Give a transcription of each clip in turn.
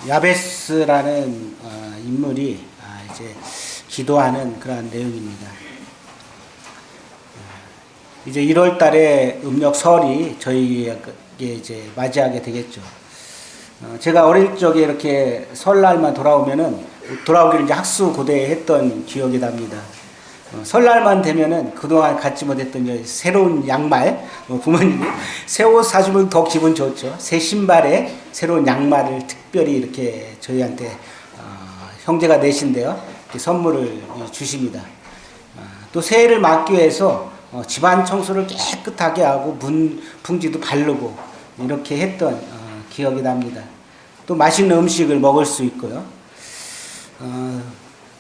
야베스라는 인물이 이제 기도하는 그러한 내용입니다. 이제 1월 달에 음력 설이 저희에게 이제 맞이하게 되겠죠. 제가 어릴 적에 이렇게 설날만 돌아오기를 이제 학수고대에 했던 기억이 납니다. 설날만 되면은 그동안 갖지 못했던 이제 새로운 양말, 부모님이 새 옷 사주면 더 기분 좋죠. 새 신발에 새로운 양말을 특별히 이렇게 저희한테 형제가 내신데요, 이렇게 선물을 주십니다. 또 새해를 맞기 위해서 집안 청소를 깨끗하게 하고 문풍지도 바르고 이렇게 했던 기억이 납니다. 또 맛있는 음식을 먹을 수 있고요.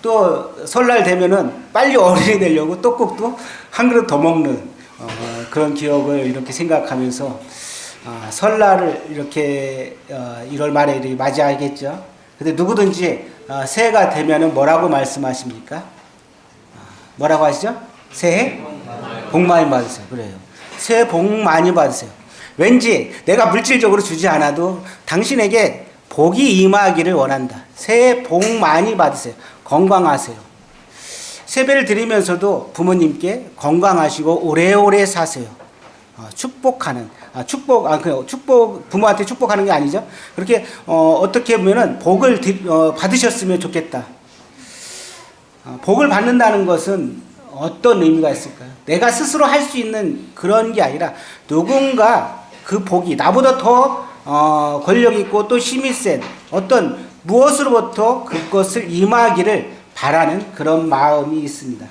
또 설날 되면은 빨리 어른이 되려고 떡국도 한 그릇 더 먹는 그런 기억을 이렇게 생각하면서 설날을 이렇게 1월 말에 이렇게 맞이하겠죠. 근데 누구든지 새해가 되면은 뭐라고 말씀하십니까? 뭐라고 하시죠? 새해 복 많이 받으세요. 그래요. 새해 복 많이 받으세요. 왠지 내가 물질적으로 주지 않아도 당신에게 복이 임하기를 원한다. 새해 복 많이 받으세요. 건강하세요. 세배를 드리면서도 부모님께 건강하시고 오래오래 사세요. 축복하는 축복 부모한테 축복하는 게 아니죠. 그렇게 어떻게 보면은 복을 받으셨으면 좋겠다. 복을 받는다는 것은 어떤 의미가 있을까요? 내가 스스로 할 수 있는 그런 게 아니라 누군가 그 복이 나보다 더 권력 있고 또 힘이 센 어떤 무엇으로부터 그것을 임하기를 바라는 그런 마음이 있습니다.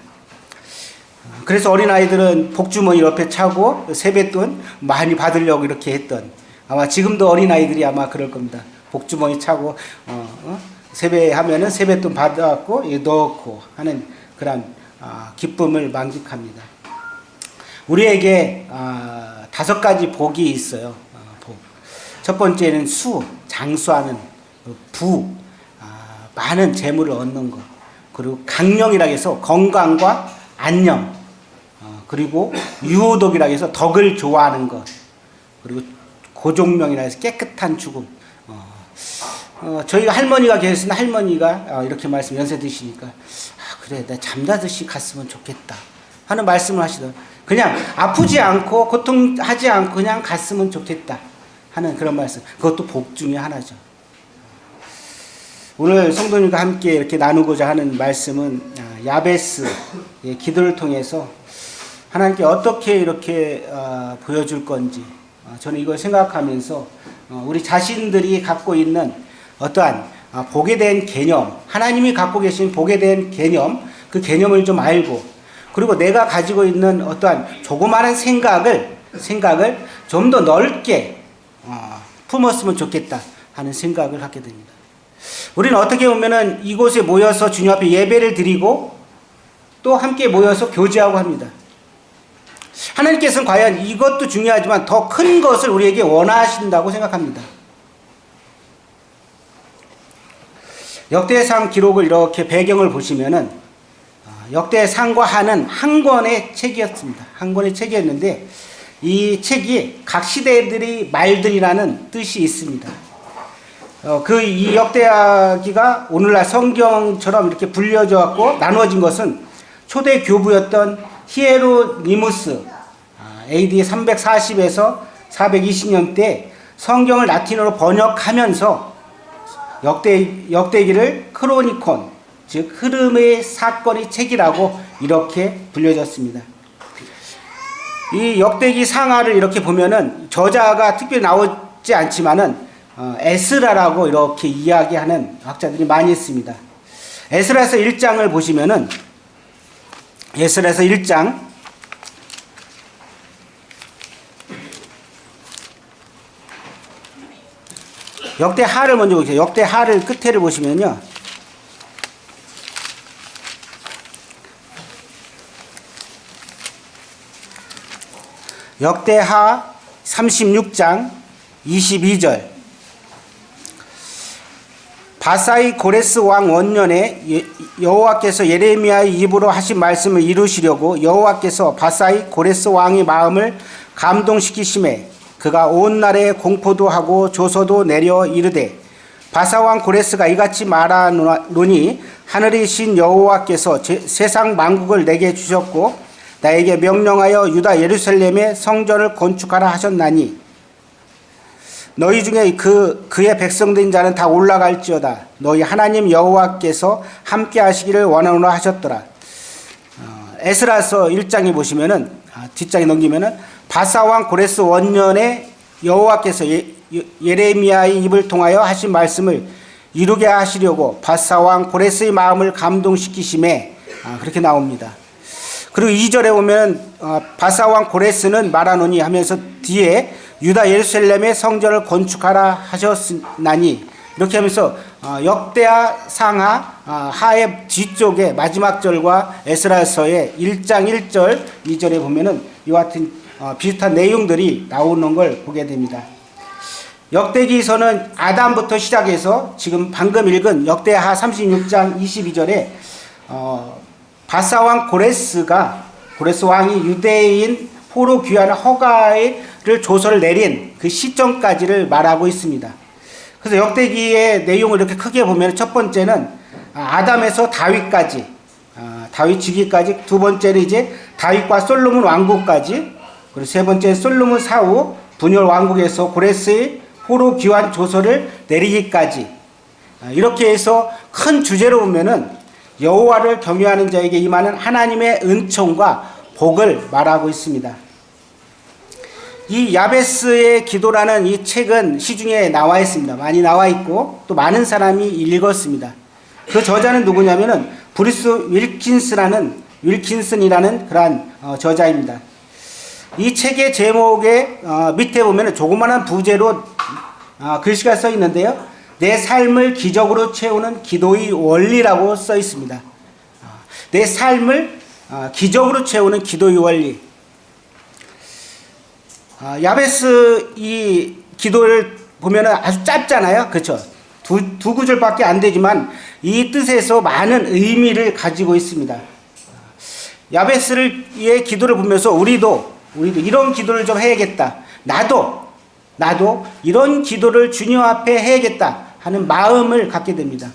그래서 어린아이들은 복주머니 옆에 차고 세뱃돈 많이 받으려고 이렇게 했던, 아마 지금도 어린아이들이 아마 그럴 겁니다. 복주머니 차고 세배하면은 세뱃돈 받아갖고 넣고 하는 그런 기쁨을 만끽합니다. 우리에게 5가지 복이 있어요. 첫 번째는 장수하는 부, 많은 재물을 얻는 것, 그리고 강령이라고 해서 건강과 안녕, 그리고 유호덕이라고 해서 덕을 좋아하는 것, 그리고 고종명이라고 해서 깨끗한 죽음. 저희가 할머니가 계셨으면 할머니가 이렇게 연세 드시니까 그래 나 잠자듯이 갔으면 좋겠다 하는 말씀을 하시더라고요. 그냥 아프지 않고 고통하지 않고 그냥 갔으면 좋겠다 하는 그런 말씀. 그것도 복 중에 하나죠. 오늘 성도님과 함께 이렇게 나누고자 하는 말씀은 야베스의 기도를 통해서 하나님께 어떻게 이렇게 보여줄 건지 저는 이걸 생각하면서 우리 자신들이 갖고 있는 어떠한 복에 대한 개념, 하나님이 갖고 계신 복에 대한 개념, 그 개념을 좀 알고, 그리고 내가 가지고 있는 어떠한 조그마한 생각을 좀 더 넓게 품었으면 좋겠다 하는 생각을 하게 됩니다. 우리는 어떻게 보면은 이곳에 모여서 주님 앞에 예배를 드리고 또 함께 모여서 교제하고 합니다. 하나님께서는 과연 이것도 중요하지만 더 큰 것을 우리에게 원하신다고 생각합니다. 역대상 기록을 이렇게 배경을 보시면은 역대상과 하는 한 권의 책이었습니다. 한 권의 책이었는데 이 책이 각 시대들의 말들이라는 뜻이 있습니다. 이 역대하기가 오늘날 성경처럼 이렇게 불려져 갖고 나누어진 것은 초대 교부였던 히에로니무스 AD 340에서 420년 때 성경을 라틴어로 번역하면서 역대기를 크로니콘, 즉 흐름의 사건의 책이라고 이렇게 불려졌습니다. 이 역대기 상하를 이렇게 보면은 저자가 특별히 나오지 않지만은 에스라라고 이렇게 이야기하는 학자들이 많이 있습니다. 에스라서 1장을 보시면은 에스라서 1장 역대하를 먼저 보세요. 역대하를 끝에를 보시면요. 역대하 36장 22절. 바사이 고레스 왕 원년에 여호와께서 예레미야의 입으로 하신 말씀을 이루시려고 여호와께서 바사이 고레스 왕의 마음을 감동시키심에 그가 온 날에 공포도 하고 조서도 내려 이르되 바사왕 고레스가 이같이 말하노니 하늘의 신 여호와께서 세상 만국을 내게 주셨고 나에게 명령하여 유다 예루살렘에 성전을 건축하라 하셨나니 너희 중에 그의 백성된 자는 다 올라갈지어다. 너희 하나님 여호와께서 함께 하시기를 원하노라 하셨더라. 에스라서 1장에 보시면은 뒷장에 넘기면은 바사왕 고레스 원년에 여호와께서 예레미야의 입을 통하여 하신 말씀을 이루게 하시려고 바사왕 고레스의 마음을 감동시키심에 그렇게 나옵니다. 그리고 2절에 보면 바사왕 고레스는 말하노니 하면서 뒤에 유다 예루살렘의 성전을 건축하라 하셨나니 이렇게 하면서 역대하 상하 하의 뒤쪽에 마지막 절과 에스라서의 1장 1절 2절에 보면은 이와 같은 비슷한 내용들이 나오는 걸 보게 됩니다. 역대기서는 아담부터 시작해서 지금 방금 읽은 역대하 36장 22절에 바사왕 고레스 왕이 유대인 포로 귀환 허가를 조서를 내린 그 시점까지를 말하고 있습니다. 그래서 역대기의 내용을 이렇게 크게 보면 첫 번째는 아담에서 다윗까지, 다윗 즉위까지, 두 번째는 이제 다윗과 솔로몬 왕국까지, 그리고 세 번째 솔로몬 사후 분열 왕국에서 고레스의 포로 귀환 조서를 내리기까지, 이렇게 해서 큰 주제로 보면은 여호와를 경외하는 자에게 임하는 하나님의 은총과 복을 말하고 있습니다. 이 야베스의 기도라는 이 책은 시중에 나와 있습니다. 많이 나와 있고 또 많은 사람이 읽었습니다. 그 저자는 누구냐면은 브루스 윌킨슨이라는 그러한 저자입니다. 이 책의 제목에 밑에 보면은 조그마한 부제로 글씨가 써 있는데요. 내 삶을 기적으로 채우는 기도의 원리라고 써 있습니다. 내 삶을 기적으로 채우는 기도의 원리. 야베스 이 기도를 보면은 아주 짧잖아요. 그렇죠? 두 구절밖에 안 되지만 이 뜻에서 많은 의미를 가지고 있습니다. 야베스의 기도를 보면서 우리도 이런 기도를 좀 해야겠다. 나도 이런 기도를 주님 앞에 해야겠다 하는 마음을 갖게 됩니다.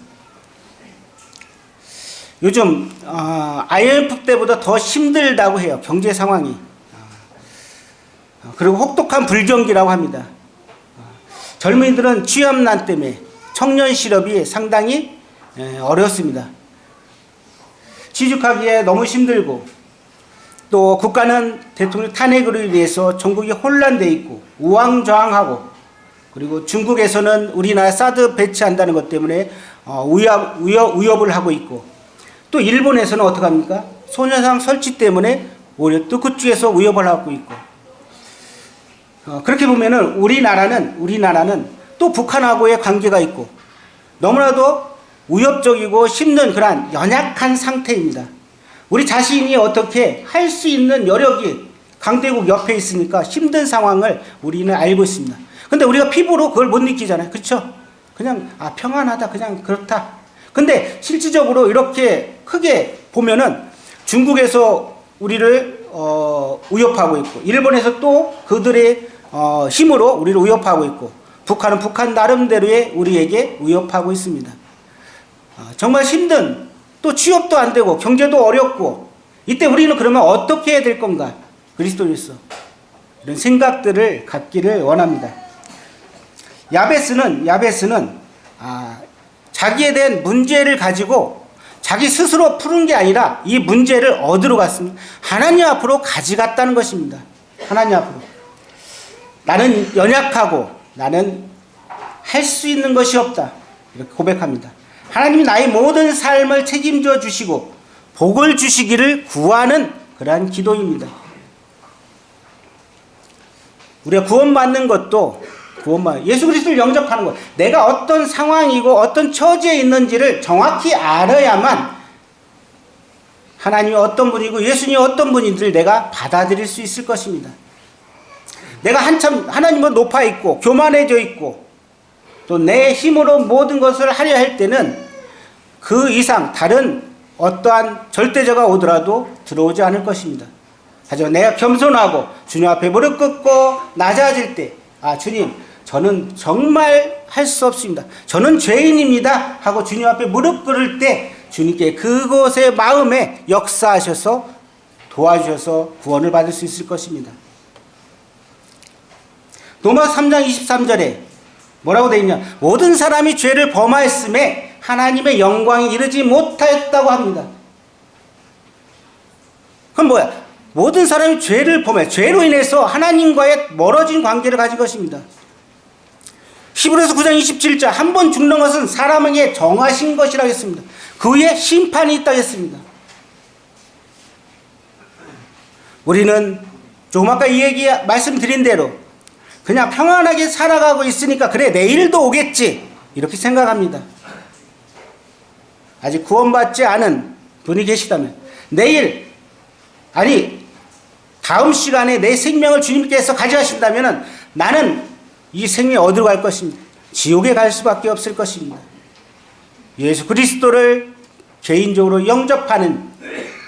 요즘 IMF 때보다 더 힘들다고 해요. 경제 상황이. 그리고 혹독한 불경기라고 합니다. 젊은이들은 취업난 때문에 청년 실업이 상당히 어렵습니다. 취직하기에 너무 힘들고 또 국가는 대통령 탄핵으로 인해서 전국이 혼란되어 있고 우왕좌왕하고 그리고 중국에서는 우리나라 사드 배치한다는 것 때문에 위협을 하고 있고 또 일본에서는 어떻게 합니까? 소녀상 설치 때문에 오히려 또 그쪽에서 위협을 하고 있고 그렇게 보면은 우리나라는 또 북한하고의 관계가 있고 너무나도 위협적이고 힘든 그러한 연약한 상태입니다. 우리 자신이 어떻게 할 수 있는 여력이 강대국 옆에 있으니까 힘든 상황을 우리는 알고 있습니다. 근데 우리가 피부로 그걸 못 느끼잖아요. 그렇죠? 그냥 평안하다 그냥 그렇다. 근데 실질적으로 이렇게 크게 보면은 중국에서 우리를 위협하고 있고 일본에서 또 그들의 힘으로 우리를 위협하고 있고 북한은 북한 나름대로의 우리에게 위협하고 있습니다. 정말 힘든 또 취업도 안 되고 경제도 어렵고 이때 우리는 그러면 어떻게 해야 될 건가? 그리스도인으로서 이런 생각들을 갖기를 원합니다. 야베스는 자기에 대한 문제를 가지고 자기 스스로 푸는 게 아니라 이 문제를 어디로 갔습니까? 하나님 앞으로 가져갔다는 것입니다. 하나님 앞으로. 나는 연약하고 나는 할 수 있는 것이 없다. 이렇게 고백합니다. 하나님이 나의 모든 삶을 책임져 주시고 복을 주시기를 구하는 그러한 기도입니다. 우리가 구원받는 것도 예수 그리스도를 영접하는 것. 내가 어떤 상황이고 어떤 처지에 있는지를 정확히 알아야만 하나님이 어떤 분이고 예수님이 어떤 분인지를 내가 받아들일 수 있을 것입니다. 내가 한참 하나님은 높아 있고 교만해져 있고 또 내 힘으로 모든 것을 하려 할 때는 그 이상 다른 어떠한 절대자가 오더라도 들어오지 않을 것입니다. 하지만 내가 겸손하고 주님 앞에 무릎 꿇고 낮아질 때 주님 저는 정말 할 수 없습니다. 저는 죄인입니다 하고 주님 앞에 무릎 꿇을 때 주님께 그곳의 마음에 역사하셔서 도와주셔서 구원을 받을 수 있을 것입니다. 로마서 3장 23절에 뭐라고 되어 있냐? 모든 사람이 죄를 범하였음에 하나님의 영광에 이르지 못하였다고 합니다. 그럼 뭐야? 모든 사람이 죄를 범해 죄로 인해서 하나님과의 멀어진 관계를 가진 것입니다. 히브리서 9장 27절 한 번 죽는 것은 사람에게 정하신 것이라고 했습니다. 그 후에 심판이 있다고 했습니다. 우리는 조금 아까 이 얘기 말씀드린 대로 그냥 평안하게 살아가고 있으니까 그래 내일도 오겠지 이렇게 생각합니다. 아직 구원받지 않은 분이 계시다면 내일 아니 다음 시간에 내 생명을 주님께서 가져가신다면 나는 이 생명이 어디로 갈 것입니다. 지옥에 갈 수밖에 없을 것입니다. 예수 그리스도를 개인적으로 영접하는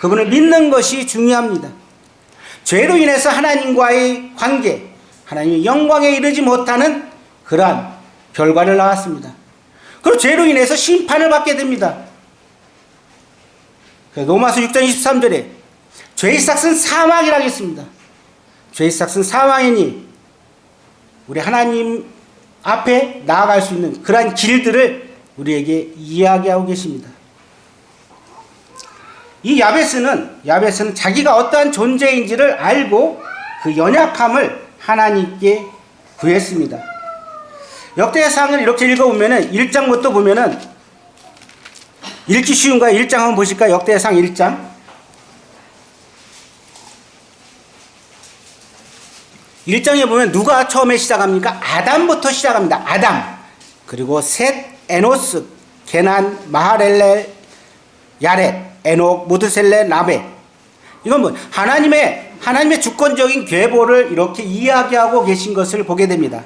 그분을 믿는 것이 중요합니다. 죄로 인해서 하나님과의 관계, 하나님의 영광에 이르지 못하는 그러한 결과를 낳았습니다. 그리고 죄로 인해서 심판을 받게 됩니다. 로마서 6장 23절에 죄의 삭은 사망이라고 했습니다. 죄의 삭은 사망이니 우리 하나님 앞에 나아갈 수 있는 그러한 길들을 우리에게 이야기하고 계십니다. 이 야베스는 자기가 어떠한 존재인지를 알고 그 연약함을 하나님께 구했습니다. 역대상을 이렇게 읽어보면은 1장부터 보면은 읽기 쉬운가요? 1장 한번 보실까요? 역대상 1장. 1장에 보면 누가 처음에 시작합니까? 아담부터 시작합니다. 아담. 그리고 셋, 에노스, 게난, 마하렐렐, 야렛, 에녹, 무드셀레, 라멕. 이건 뭐 하나님의 주권적인 계보를 이렇게 이야기하고 계신 것을 보게 됩니다.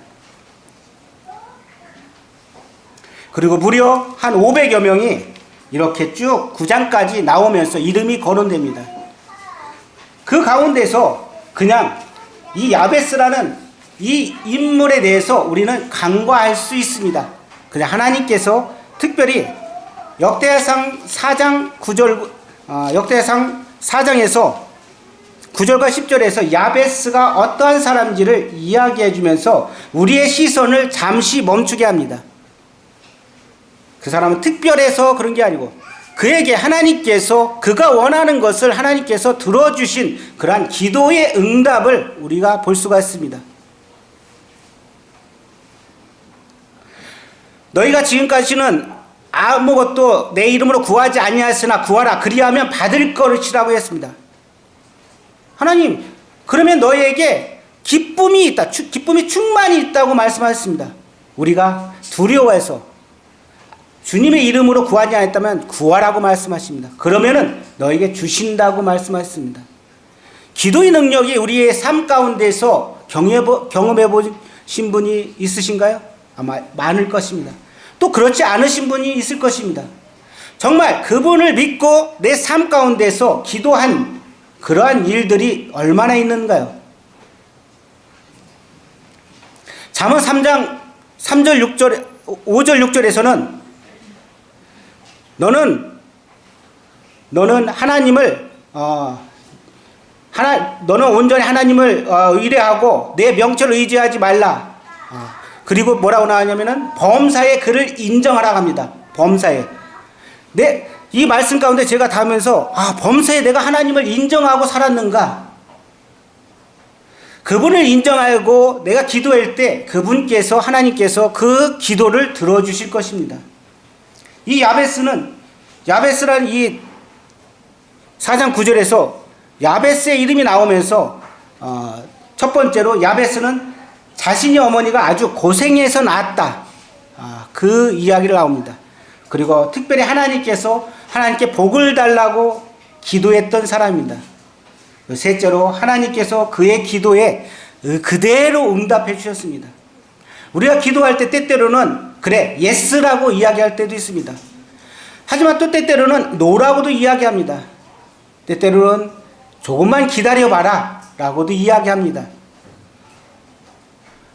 그리고 무려 한 500여 명이 이렇게 쭉 9장까지 나오면서 이름이 거론됩니다. 그 가운데서 그냥 이 야베스라는 이 인물에 대해서 우리는 간과할 수 있습니다. 그냥 하나님께서 특별히 역대상 4장 9절, 역대상 4장에서 9절과 10절에서 야베스가 어떠한 사람인지를 이야기해 주면서 우리의 시선을 잠시 멈추게 합니다. 그 사람은 특별해서 그런 게 아니고 그에게 하나님께서 그가 원하는 것을 하나님께서 들어주신 그러한 기도의 응답을 우리가 볼 수가 있습니다. 너희가 지금까지는 아무것도 내 이름으로 구하지 아니하였으나 구하라 그리하면 받을 것이라고 했습니다. 하나님 그러면 너희에게 기쁨이 있다, 기쁨이 충만히 있다고 말씀하셨습니다. 우리가 두려워해서 주님의 이름으로 구하지 않았다면 구하라고 말씀하십니다. 그러면은 너에게 주신다고 말씀하셨습니다. 기도의 능력이 우리의 삶 가운데서 경험해 보신 분이 있으신가요? 아마 많을 것입니다. 또 그렇지 않으신 분이 있을 것입니다. 정말 그분을 믿고 내 삶 가운데서 기도한 그러한 일들이 얼마나 있는가요? 잠언 3장 3절 6절 5절 6절에서는 너는 하나님을 너는 온전히 하나님을 의뢰하고 내 명철을 의지하지 말라. 그리고 뭐라고 나오냐면은 범사에 그를 인정하라고 합니다. 범사에. 이 말씀 가운데 제가 담으면서 범사에 내가 하나님을 인정하고 살았는가? 그분을 인정하고 내가 기도할 때 그분께서 하나님께서 그 기도를 들어주실 것입니다. 이 야베스라는 이 4장 9절에서 야베스의 이름이 나오면서 첫 번째로 야베스는 자신의 어머니가 아주 고생해서 낳았다. 그 이야기를 나옵니다. 그리고 특별히 하나님께 복을 달라고 기도했던 사람입니다. 셋째로 하나님께서 그의 기도에 그대로 응답해 주셨습니다. 우리가 기도할 때 때때로는 그래 예스라고 이야기할 때도 있습니다. 하지만 또 때때로는 노라고도 이야기합니다. 때때로는 조금만 기다려봐라 라고도 이야기합니다.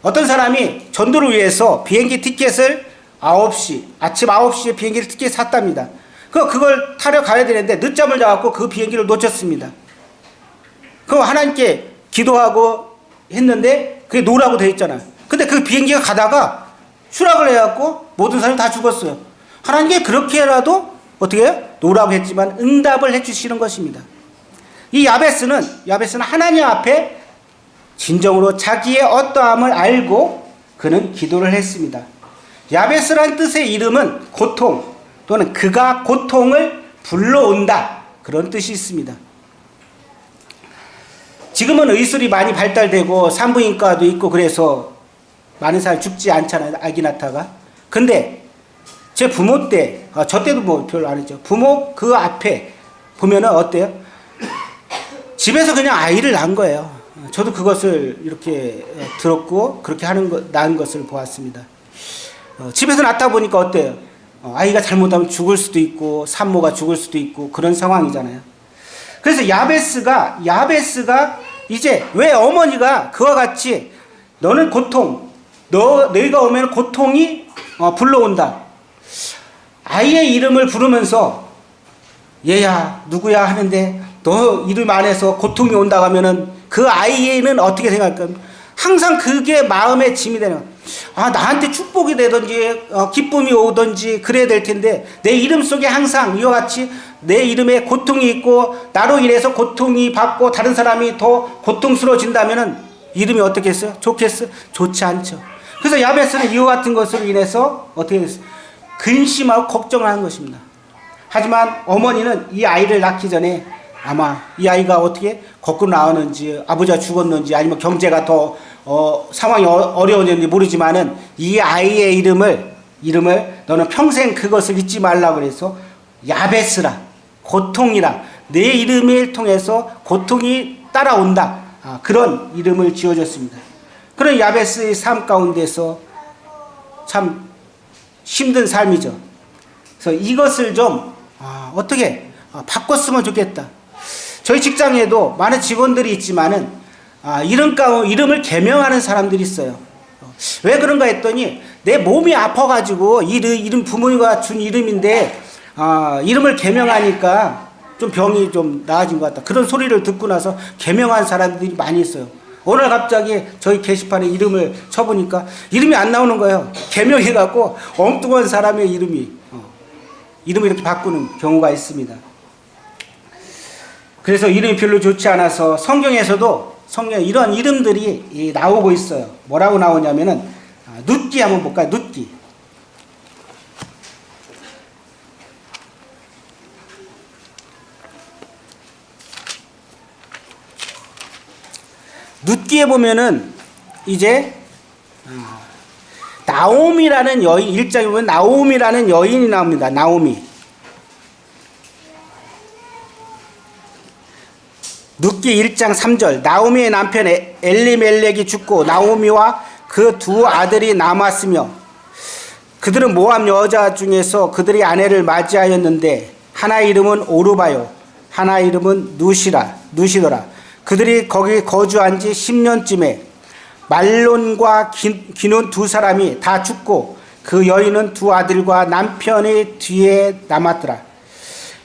어떤 사람이 전도를 위해서 비행기 티켓을 아침 9시에 비행기를 티켓 샀답니다. 그걸 타러 가야 되는데 늦잠을 자갖고 그 비행기를 놓쳤습니다. 그럼 하나님께 기도하고 했는데 그게 노라고 되어 있잖아요. 근데 그 비행기가 가다가 추락을 해갖고 모든 사람이 다 죽었어요. 하나님께 그렇게라도 어떻게 해요? 노라고 했지만 응답을 해주시는 것입니다. 이 야베스는 하나님 앞에 진정으로 자기의 어떠함을 알고 그는 기도를 했습니다. 야베스란 뜻의 이름은 고통 또는 그가 고통을 불러온다, 그런 뜻이 있습니다. 지금은 의술이 많이 발달되고 산부인과도 있고 그래서 많은 사람이 죽지 않잖아요, 아기 낳다가. 근데 제 부모 때, 저 때도 뭐 별로 안 했죠. 부모 그 앞에 보면은 어때요? 집에서 그냥 아이를 낳은 거예요. 저도 그것을 이렇게 들었고 그렇게 낳은 것을 보았습니다. 집에서 낳다 보니까 어때요? 아이가 잘못하면 죽을 수도 있고 산모가 죽을 수도 있고 그런 상황이잖아요. 그래서 야베스가 이제 왜 어머니가 그와 같이 너는 고통, 너희가 오면 고통이 불러온다. 아이의 이름을 부르면서 얘야 누구야 하는데 너 이름 안에서 고통이 온다고 하면은 그 아이는 어떻게 생각할까? 항상 그게 마음의 짐이 되는 거야. 나한테 축복이 되든지 기쁨이 오든지 그래야 될 텐데 내 이름 속에 항상 이와 같이 내 이름에 고통이 있고 나로 인해서 고통이 받고 다른 사람이 더 고통스러워진다면은 이름이 어떻겠어요? 좋겠어요? 좋지 않죠. 그래서 야베스는 이와 같은 것으로 인해서 어떻게 됐어요? 근심하고 걱정을 한 것입니다. 하지만 어머니는 이 아이를 낳기 전에 아마 이 아이가 어떻게 거꾸로 나오는지 아버지가 죽었는지 아니면 경제가 더 상황이 어려워졌는지 모르지만은 이 아이의 이름을 너는 평생 그것을 잊지 말라고 그래서 야베스라, 고통이라, 내 이름을 통해서 고통이 따라온다, 그런 이름을 지어줬습니다. 그런 야베스의 삶 가운데서 참 힘든 삶이죠. 그래서 이것을 좀 어떻게 바꿨으면 좋겠다. 저희 직장에도 많은 직원들이 있지만은 이름을 개명하는 사람들이 있어요. 왜 그런가 했더니 내 몸이 아파가지고 이름 부모가 준 이름인데 이름을 개명하니까 좀 병이 좀 나아진 것 같다. 그런 소리를 듣고 나서 개명한 사람들이 많이 있어요. 오늘 갑자기 저희 게시판에 이름을 쳐보니까 이름이 안 나오는 거예요. 개명해갖고 엉뚱한 사람의 이름을 이렇게 바꾸는 경우가 있습니다. 그래서 이름이 별로 좋지 않아서 성경에 이런 이름들이 나오고 있어요. 뭐라고 나오냐면은 눕기 한번 볼까요? 눕기. 눕기에 보면은 이제 나오미라는 여인, 1장에 보면 나오미라는 여인이 나옵니다. 나오미. 눕기 1장 3절 나오미의 남편 엘리멜렉이 죽고 나오미와 그 두 아들이 남았으며 그들은 모압 여자 중에서 그들의 아내를 맞이하였는데 하나 이름은 오르바요 하나 이름은 누시더라. 그들이 거기 거주한 지 10년쯤에 말론과 기눈 두 사람이 다 죽고 그 여인은 두 아들과 남편의 뒤에 남았더라.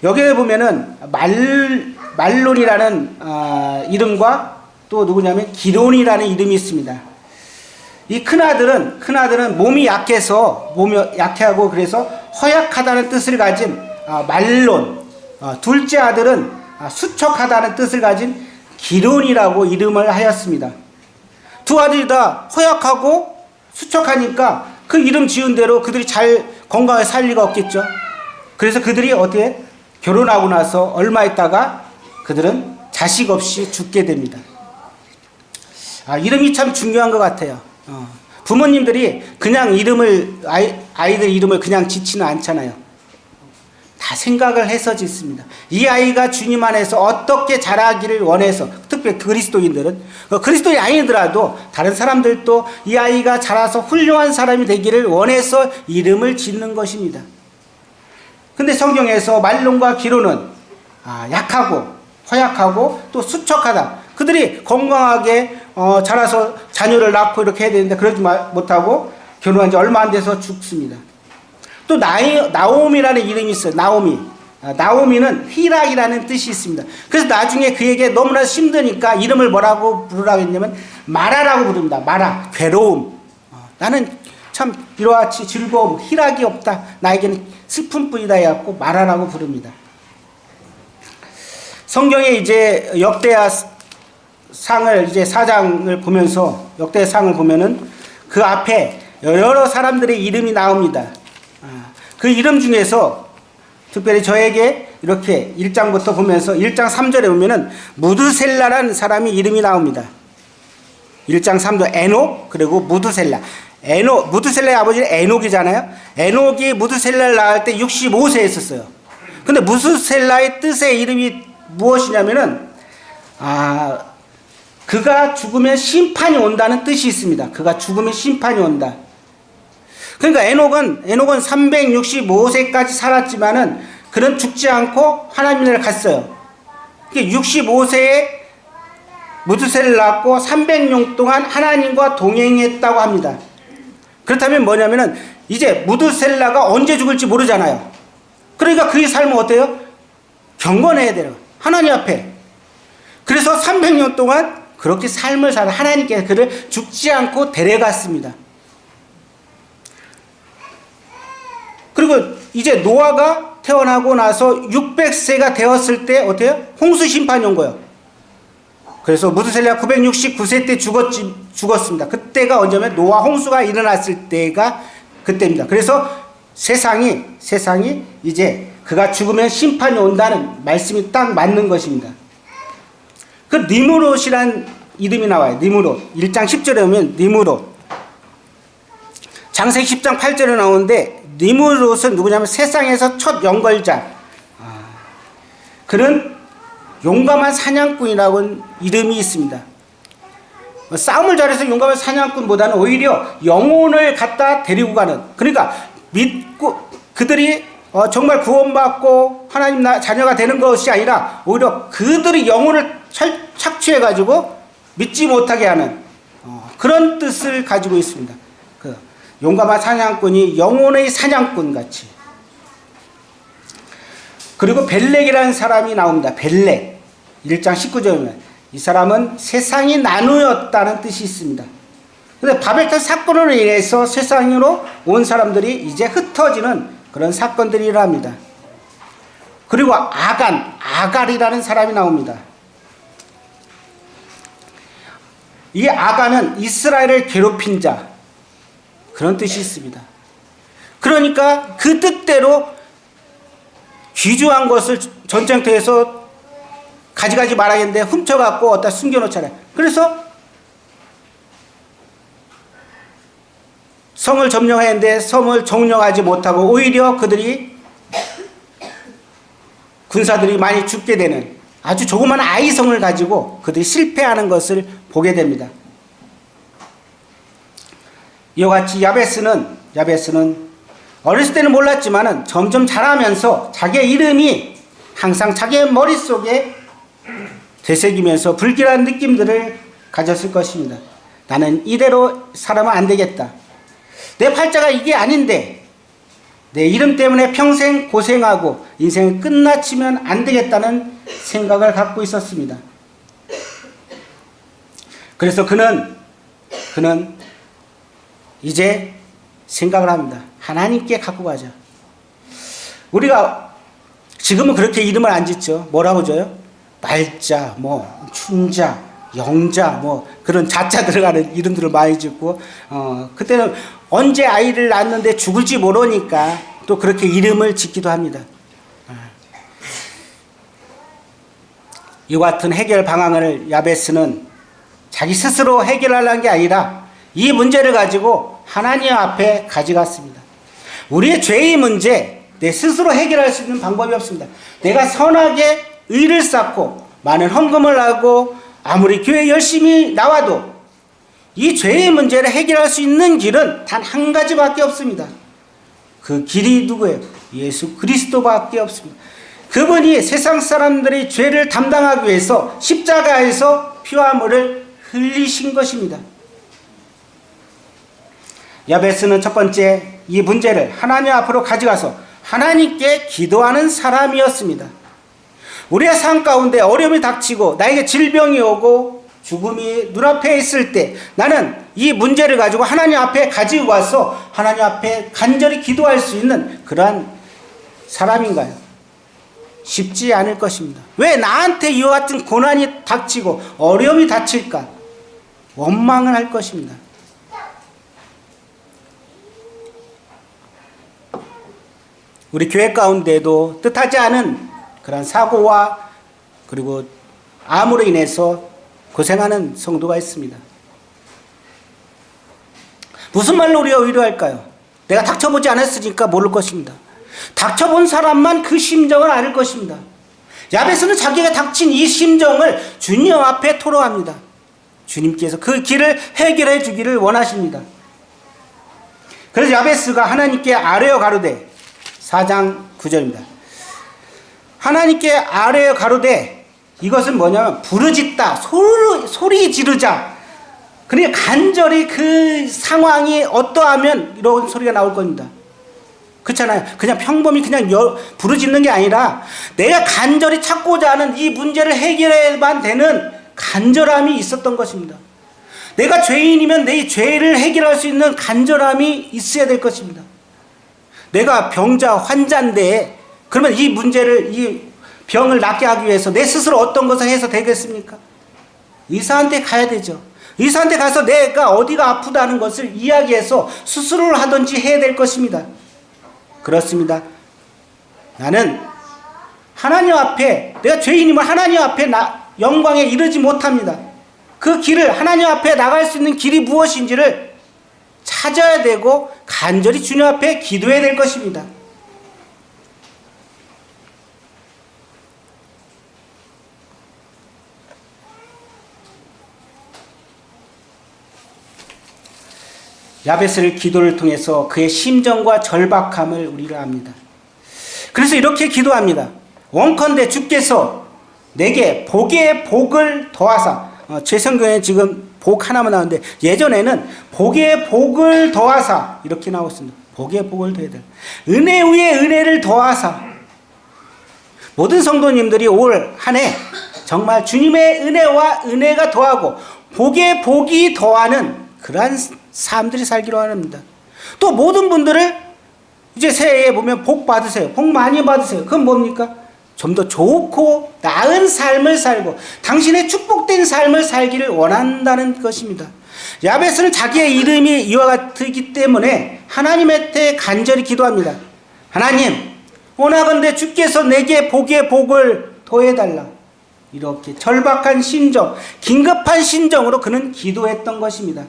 여기에 보면은 말론이라는 이름과 또 누구냐면 기론이라는 이름이 있습니다. 이 큰아들은 몸이 약해하고 그래서 허약하다는 뜻을 가진 말론, 둘째 아들은 수척하다는 뜻을 가진 기론이라고 이름을 하였습니다. 두 아들이 다 허약하고 수척하니까 그 이름 지은 대로 그들이 잘 건강하게 살 리가 없겠죠. 그래서 그들이 어떻게 결혼하고 나서 얼마 있다가 그들은 자식 없이 죽게 됩니다. 이름이 참 중요한 것 같아요. 부모님들이 그냥 아이들 이름을 그냥 짓지는 않잖아요. 다 생각을 해서 짓습니다. 이 아이가 주님 안에서 어떻게 자라기를 원해서, 특별히 그리스도인들은, 그리스도인이 아니더라도 다른 사람들도 이 아이가 자라서 훌륭한 사람이 되기를 원해서 이름을 짓는 것입니다. 근데 성경에서 말론과 기론은 허약하고 또 수척하다. 그들이 건강하게 자라서 자녀를 낳고 이렇게 해야 되는데 그러지 못하고 결혼한 지 얼마 안 돼서 죽습니다. 또 나오미라는 이름이 있어요. 나오미. 나오미는 희락이라는 뜻이 있습니다. 그래서 나중에 그에게 너무나 힘드니까 이름을 뭐라고 부르라고 했냐면 마라라고 부릅니다. 마라, 괴로움. 나는 참 이러하치 즐거움, 희락이 없다. 나에게는 슬픔뿐이다 해갖고 마라라고 부릅니다. 성경에 이제 역대하상을 이제 4장을 보면서 역대하상을 보면은 그 앞에 여러 사람들의 이름이 나옵니다. 그 이름 중에서 특별히 저에게 이렇게 1장부터 보면서 1장 3절에 보면은 무드셀라라는 사람이 이름이 나옵니다. 1장 3절 에녹 그리고 무드셀라. 무드셀라의 아버지는 에녹이잖아요. 에녹이 무드셀라를 낳을 때 65세였었어요. 근데 무드셀라의 뜻의 이름이 무엇이냐면은 그가 죽으면 심판이 온다는 뜻이 있습니다. 그가 죽으면 심판이 온다. 그러니까 에녹은 365세까지 살았지만은 그는 죽지 않고 하나님을 갔어요. 65세에 무드셀라를 낳고 300년 동안 하나님과 동행했다고 합니다. 그렇다면 뭐냐면은 이제 무드셀라가 언제 죽을지 모르잖아요. 그러니까 그의 삶은 어때요? 경건해야 돼요. 하나님 앞에. 그래서 300년 동안 그렇게 삶을 살아 하나님께서 그를 죽지 않고 데려갔습니다. 그리고 이제 노아가 태어나고 나서 600세가 되었을 때 어때요? 홍수 심판이 온 거예요. 그래서 무드셀라가 969세 때 죽었습니다. 그때가 언제면 노아 홍수가 일어났을 때가 그때입니다. 그래서 세상이 이제 그가 죽으면 심판이 온다는 말씀이 딱 맞는 것입니다. 그 니므롯이란 이름이 나와요. 니므롯. 1장 10절에 보면 니므롯. 장세기 10장 8절에 나오는데 니므롯은 누구냐면 세상에서 첫 영걸자. 그는 용감한 사냥꾼이라고 이름이 있습니다. 싸움을 잘해서 용감한 사냥꾼보다는 오히려 영혼을 갖다 데리고 가는, 그러니까 믿고 그들이 정말 구원받고 하나님 자녀가 되는 것이 아니라 오히려 그들이 영혼을 착취해가지고 믿지 못하게 하는 그런 뜻을 가지고 있습니다. 그 용감한 사냥꾼이 영혼의 사냥꾼 같이. 그리고 벨렉이라는 사람이 나옵니다. 벨렉. 1장 19절에 이 사람은 세상이 나누었다는 뜻이 있습니다. 근데 바벨탑 사건으로 인해서 세상으로 온 사람들이 이제 흩어지는 그런 사건들이랍니다. 그리고 아갈이라는 사람이 나옵니다. 이 아간은 이스라엘을 괴롭힌 자, 그런 뜻이 있습니다. 그러니까 그 뜻대로 귀중한 것을 전쟁터에서 가져가지 말아야겠는데 훔쳐갖고 어디다 숨겨놓잖아요. 그래서 성을 점령했는데 성을 점령하지 못하고 오히려 그들이 군사들이 많이 죽게 되는 아주 조그마한 아이성을 가지고 그들이 실패하는 것을 보게 됩니다. 이와 같이 야베스는 어렸을 때는 몰랐지만은 점점 자라면서 자기의 이름이 항상 자기의 머릿속에 되새기면서 불길한 느낌들을 가졌을 것입니다. 나는 이대로 살아면 안 되겠다. 내 팔자가 이게 아닌데 내 이름 때문에 평생 고생하고 인생을 끝마치면 안 되겠다는 생각을 갖고 있었습니다. 그래서 그는 이제 생각을 합니다. 하나님께 갖고 가자. 우리가 지금은 그렇게 이름을 안 짓죠. 뭐라고 줘요? 날짜, 춘자, 영자, 그런 자자 들어가는 이름들을 많이 짓고, 그때는 언제 아이를 낳았는데 죽을지 모르니까 또 그렇게 이름을 짓기도 합니다. 이와 같은 해결 방안을 야베스는 자기 스스로 해결하려는 게 아니라 이 문제를 가지고 하나님 앞에 가져갔습니다. 우리의 죄의 문제, 내 스스로 해결할 수 있는 방법이 없습니다. 내가 선하게 의를 쌓고 많은 헌금을 하고 아무리 교회 열심히 나와도 이 죄의 문제를 해결할 수 있는 길은 단 한 가지밖에 없습니다. 그 길이 누구예요? 예수 그리스도밖에 없습니다. 그분이 세상 사람들의 죄를 담당하기 위해서 십자가에서 피와 물을 흘리신 것입니다. 야베스는 첫 번째 이 문제를 하나님 앞으로 가져가서 하나님께 기도하는 사람이었습니다. 우리의 삶 가운데 어려움이 닥치고 나에게 질병이 오고 죽음이 눈앞에 있을 때 나는 이 문제를 가지고 하나님 앞에 가지고 와서 하나님 앞에 간절히 기도할 수 있는 그러한 사람인가요? 쉽지 않을 것입니다. 왜 나한테 이와 같은 고난이 닥치고 어려움이 닥칠까? 원망을 할 것입니다. 우리 교회 가운데도 뜻하지 않은 그런 사고와 그리고 암으로 인해서 고생하는 성도가 있습니다. 무슨 말로 우리가 위로할까요? 내가 닥쳐보지 않았으니까 모를 것입니다. 닥쳐본 사람만 그 심정을 알 것입니다. 야베스는 자기가 닥친 이 심정을 주님 앞에 토로합니다. 주님께서 그 길을 해결해 주기를 원하십니다. 그래서 야베스가 하나님께 아뢰어 가로되 4장 9절입니다. 하나님께 아뢰어 가로되 이것은 뭐냐면 부르짖다 소리 지르자. 그러니까 간절히 그 상황이 어떠하면 이런 소리가 나올 겁니다. 그렇잖아요. 그냥 평범히 그냥 부르짖는 게 아니라 내가 간절히 찾고자 하는 이 문제를 해결해야만 되는 간절함이 있었던 것입니다. 내가 죄인이면 내 죄를 해결할 수 있는 간절함이 있어야 될 것입니다. 내가 병자 환자인데 그러면 이 문제를 이 병을 낫게 하기 위해서 내 스스로 어떤 것을 해서 되겠습니까? 의사한테 가야 되죠. 의사한테 가서 내가 어디가 아프다는 것을 이야기해서 수술을 하든지 해야 될 것입니다. 그렇습니다. 나는 하나님 앞에 내가 죄인이면 하나님 앞에 영광에 이르지 못합니다. 그 길을 하나님 앞에 나갈 수 있는 길이 무엇인지를 찾아야 되고 간절히 주님 앞에 기도해야 될 것입니다. 야베스를 기도를 통해서 그의 심정과 절박함을 우리가 압니다. 그래서 이렇게 기도합니다. 원컨대 주께서 내게 복의 복을 더하사, 제 성경에 지금 복 하나만 나오는데 예전에는 복의 복을 더하사 이렇게 나왔습니다. 복의 복을 더해야 돼. 은혜 위에 은혜를 더하사. 모든 성도님들이 올 한 해 정말 주님의 은혜와 은혜가 더하고 복의 복이 더하는 그러한 사람들이 살기로 합니다. 또 모든 분들을 이제 새해에 보면 복 받으세요. 복 많이 받으세요. 그건 뭡니까? 좀 더 좋고 나은 삶을 살고 당신의 축복된 삶을 살기를 원한다는 것입니다. 야베스는 자기의 이름이 이와 같기 때문에 하나님한테 간절히 기도합니다. 하나님, 원하건대 주께서 내게 복의 복을 더해달라. 이렇게 절박한 심정, 긴급한 심정으로 그는 기도했던 것입니다.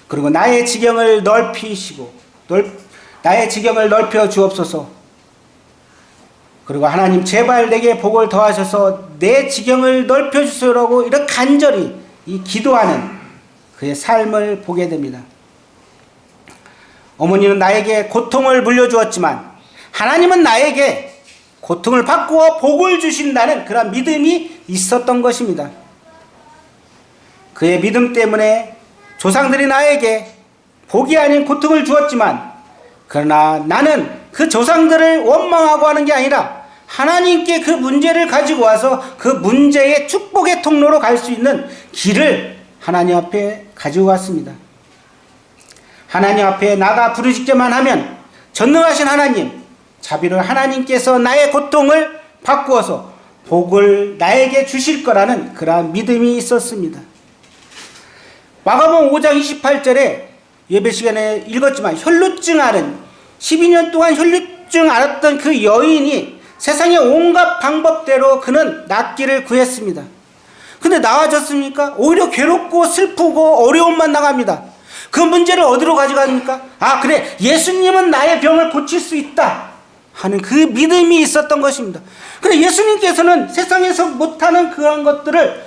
그리고 나의 지경을 넓히시고 나의 지경을 넓혀 주옵소서. 그리고 하나님 제발 내게 복을 더하셔서 내 지경을 넓혀 주소서라고 이렇게 간절히 이 기도하는 그의 삶을 보게 됩니다. 어머니는 나에게 고통을 물려주었지만 하나님은 나에게 고통을 바꾸어 복을 주신다는 그런 믿음이 있었던 것입니다. 그의 믿음 때문에 조상들이 나에게 복이 아닌 고통을 주었지만 그러나 나는 그 조상들을 원망하고 하는 게 아니라 하나님께 그 문제를 가지고 와서 그 문제의 축복의 통로로 갈 수 있는 길을 하나님 앞에 가지고 왔습니다. 하나님 앞에 나가 부르짖기만 하면 전능하신 하나님, 자비로운 하나님께서 나의 고통을 바꾸어서 복을 나에게 주실 거라는 그러한 믿음이 있었습니다. 마가복음 5장 28절에 예배 시간에 읽었지만 혈루증 앓은 12년 동안 혈루증 앓았던 그 여인이 세상의 온갖 방법대로 그는 낫기를 구했습니다. 근데 나아졌습니까? 오히려 괴롭고 슬프고 어려움만 나갑니다. 그 문제를 어디로 가져갑니까? 아, 그래, 예수님은 나의 병을 고칠 수 있다 하는 그 믿음이 있었던 것입니다. 그래, 예수님께서는 세상에서 못하는 그런 것들을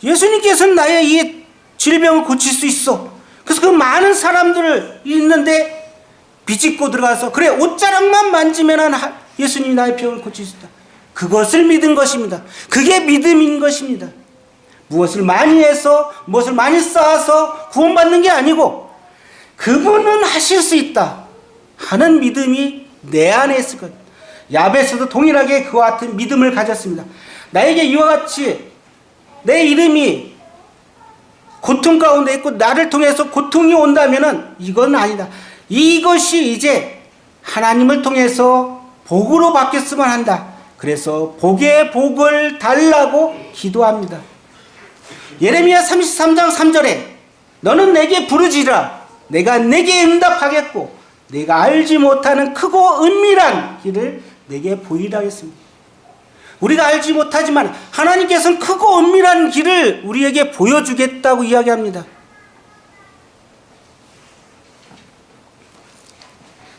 예수님께서는 나의 이 질병을 고칠 수 있어. 그래서 그 많은 사람들을 있는데 비집고 들어가서 그래, 옷자락만 만지면 예수님이 나의 병을 고칠 수 있다. 그것을 믿은 것입니다. 그게 믿음인 것입니다. 무엇을 많이 해서 무엇을 많이 쌓아서 구원받는 게 아니고 그분은 하실 수 있다 하는 믿음이 내 안에 있을 것. 야베스도 동일하게 그와 같은 믿음을 가졌습니다. 나에게 이와 같이 내 이름이 고통 가운데 있고 나를 통해서 고통이 온다면은 이건 아니다. 이것이 이제 하나님을 통해서 복으로 바뀌었으면 한다. 그래서 복의 복을 달라고 기도합니다. 예레미야 33장 3절에 너는 내게 부르지라 내가 내게 응답하겠고 내가 알지 못하는 크고 은밀한 길을 내게 보이라 했습니다. 우리가 알지 못하지만 하나님께서는 크고 은밀한 길을 우리에게 보여주겠다고 이야기합니다.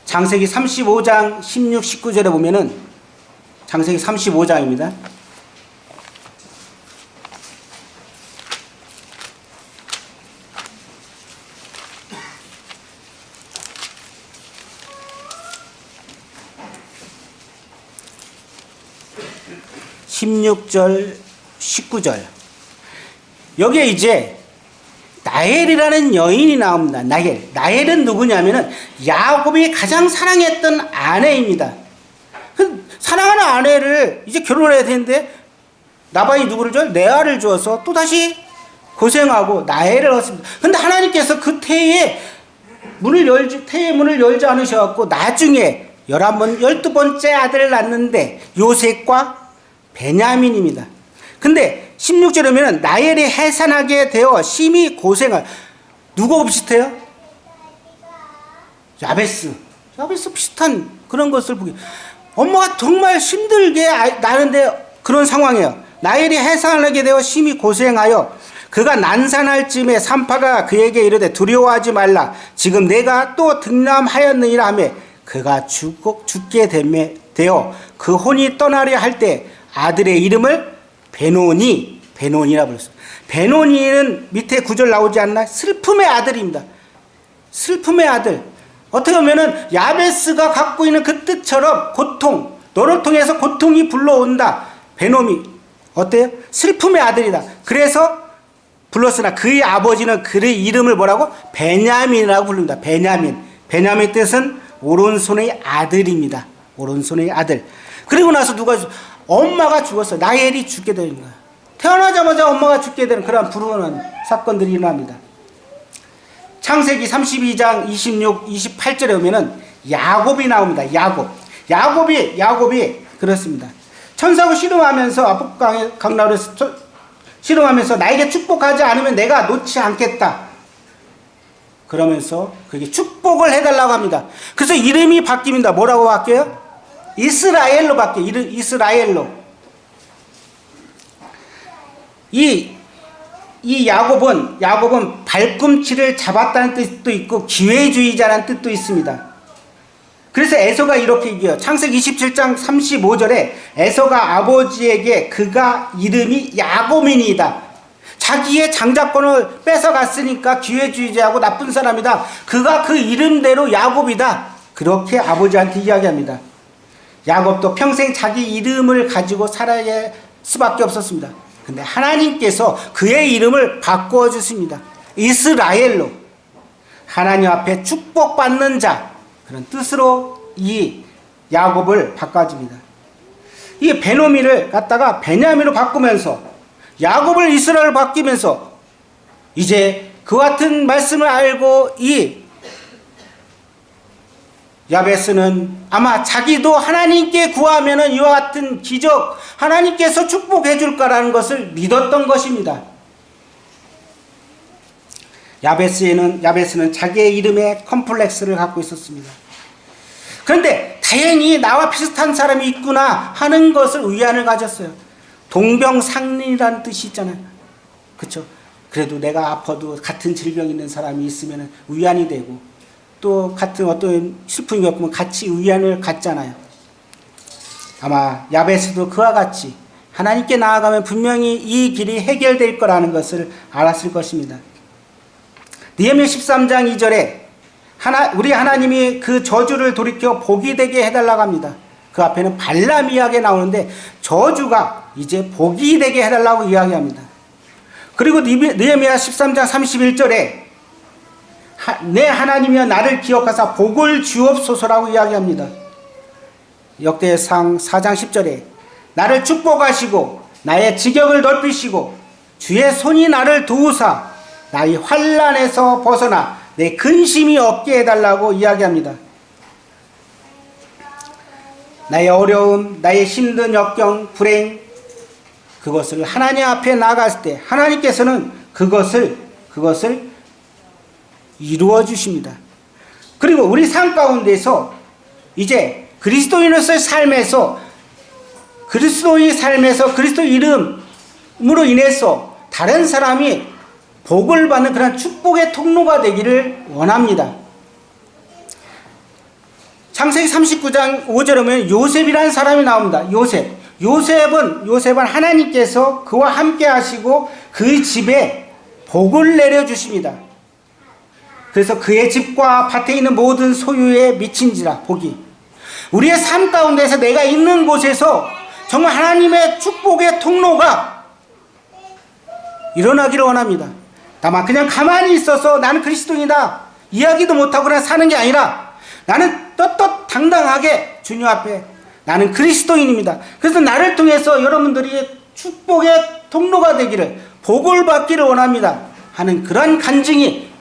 창세기 35장 16, 19절에 보면은 창세기 35장입니다. 16절, 19절. 여기에 이제 나엘이라는 여인이 나옵니다. 나엘은 누구냐면은 야곱이 가장 사랑했던 아내입니다. 사랑하는 아내를 이제 결혼해야 되는데 라반이 누구를 줘요? 레아를 주어서 또다시 고생하고 나엘을 얻습니다. 근데 하나님께서 그 태의 문을 열지 않으셔갖고 나중에 12번째 아들을 낳는데 요셉과 베냐민입니다. 근데 16절에 보면 나엘이 해산하게 되어 심히 고생할 누구하고 비슷해요? 야베스 비슷한 그런 것을 보기. 엄마가 정말 힘들게 나는데 그런 상황이에요. 나엘이 해산하게 되어 심히 고생하여 그가 난산할 쯤에 산파가 그에게 이르되 두려워하지 말라 지금 내가 또 등남하였느니라 하며 그가 죽게 되어 그 혼이 떠나려 할 때 아들의 이름을 베노니라 불렀어요. 베노니는 밑에 구절 나오지 않나? 슬픔의 아들입니다. 슬픔의 아들. 어떻게 보면은 야베스가 갖고 있는 그 뜻처럼 고통, 너를 통해서 고통이 불러온다. 베노미 어때요? 슬픔의 아들이다. 그래서 불렀으나 그의 아버지는 그의 이름을 뭐라고? 베냐민이라고 부릅니다. 베냐민 뜻은 오른손의 아들입니다. 오른손의 아들. 그리고 나서 엄마가 죽었어요. 나엘이 죽게 되는 거예요. 태어나자마자 엄마가 죽게 되는 그런 불운한 사건들이 일어납니다. 창세기 32장 26, 28절에 보면은 야곱이 나옵니다. 야곱이 그렇습니다. 천사고 씨름하면서 아폭 강나루에 씨름하면서 나에게 축복하지 않으면 내가 놓지 않겠다. 그러면서 그게 축복을 해달라고 합니다. 그래서 이름이 바뀝니다. 뭐라고 바뀌어요? 이스라엘로 바뀌어요. 이스라엘로. 이 야곱은 발꿈치를 잡았다는 뜻도 있고 기회주의자라는 뜻도 있습니다. 그래서 에서가 이렇게 얘기해요. 창세기 27장 35절에 에서가 아버지에게 그가 이름이 야곱이니이다. 자기의 장자권을 뺏어갔으니까 기회주의자하고 나쁜 사람이다. 그가 그 이름대로 야곱이다. 그렇게 아버지한테 이야기합니다. 야곱도 평생 자기 이름을 가지고 살아야 수밖에 없었습니다. 근데 하나님께서 그의 이름을 바꾸어 주십니다. 이스라엘로. 하나님 앞에 축복받는 자, 그런 뜻으로 이 야곱을 바꿔줍니다. 이 베노미를 갖다가 베냐민으로 바꾸면서 야곱을 이스라엘로 바뀌면서 이제 그 같은 말씀을 알고 이 야베스는 아마 자기도 하나님께 구하면은 이와 같은 기적 하나님께서 축복해 줄 거라는 것을 믿었던 것입니다. 야베스는 자기의 이름에 컴플렉스를 갖고 있었습니다. 그런데 다행히 나와 비슷한 사람이 있구나 하는 것을 위안을 가졌어요. 동병상련이라는 뜻이 있잖아요. 그렇죠? 그래도 내가 아파도 같은 질병 있는 사람이 있으면 위안이 되고 또 같은 어떤 슬픔이 겪으면 같이 위안을 갖잖아요. 아마 야베스도 그와 같이 하나님께 나아가면 분명히 이 길이 해결될 거라는 것을 알았을 것입니다. 느헤미야 13장 2절에 우리 하나님이 그 저주를 돌이켜 복이 되게 해달라고 합니다. 그 앞에는 발람 이야기가 나오는데 저주가 이제 복이 되게 해달라고 이야기합니다. 그리고 느헤미야 13장 31절에 내 하나님이여 나를 기억하사 복을 주옵소서라고 이야기합니다. 역대상 4장 10절에 나를 축복하시고 나의 지경을 넓히시고 주의 손이 나를 도우사 나의 환난에서 벗어나 내 근심이 없게 해달라고 이야기합니다. 나의 어려움, 나의 힘든 역경, 불행, 그것을 하나님 앞에 나갔을 때 하나님께서는 그것을 이루어 주십니다. 그리고 우리 삶 가운데서 이제 그리스도인으로서의 삶에서 그리스도의 삶에서 그리스도 이름으로 인해서 다른 사람이 복을 받는 그런 축복의 통로가 되기를 원합니다. 창세기 39장 5절에 보면 요셉이라는 사람이 나옵니다. 요셉은 하나님께서 그와 함께 하시고 그 집에 복을 내려주십니다. 그래서 그의 집과 밭에 있는 모든 소유에 미친지라 복이. 우리의 삶 가운데서 내가 있는 곳에서 정말 하나님의 축복의 통로가 일어나기를 원합니다. 다만 그냥 가만히 있어서 나는 그리스도인이다 이야기도 못하고 그냥 사는 게 아니라 나는 떳떳당당하게 주님 앞에 나는 그리스도인입니다. 그래서 나를 통해서 여러분들이 축복의 통로가 되기를 복을 받기를 원합니다 하는 그런 간증이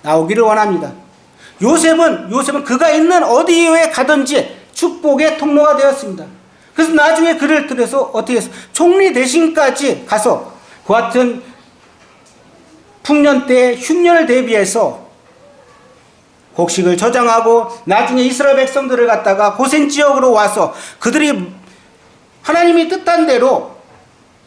나오기를 원합니다. 요셉은 그가 있는 어디에 가든지 축복의 통로가 되었습니다. 그래서 나중에 그를 들여서 어떻게 해서 총리 대신까지 가서 그 같은 풍년 때 흉년을 대비해서 곡식을 저장하고 나중에 이스라엘 백성들을 갖다가 고센 지역으로 와서 그들이 하나님이 뜻한 대로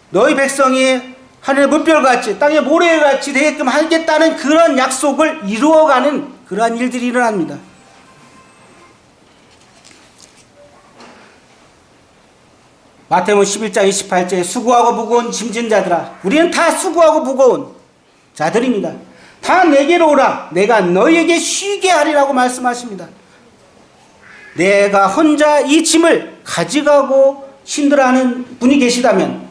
너희 백성이 하늘의 물결같이 땅의 모래같이 되게끔 하겠다는 그런 약속을 이루어가는 그러한 일들이 일어납니다. 마태복음 11장 28절에 수고하고 무거운 짐진 자들아 우리는 다 수고하고 무거운 자들입니다. 다 내게로 오라 내가 너희에게 쉬게 하리라고 말씀하십니다. 내가 혼자 이 짐을 가져가고 힘들어하는 분이 계시다면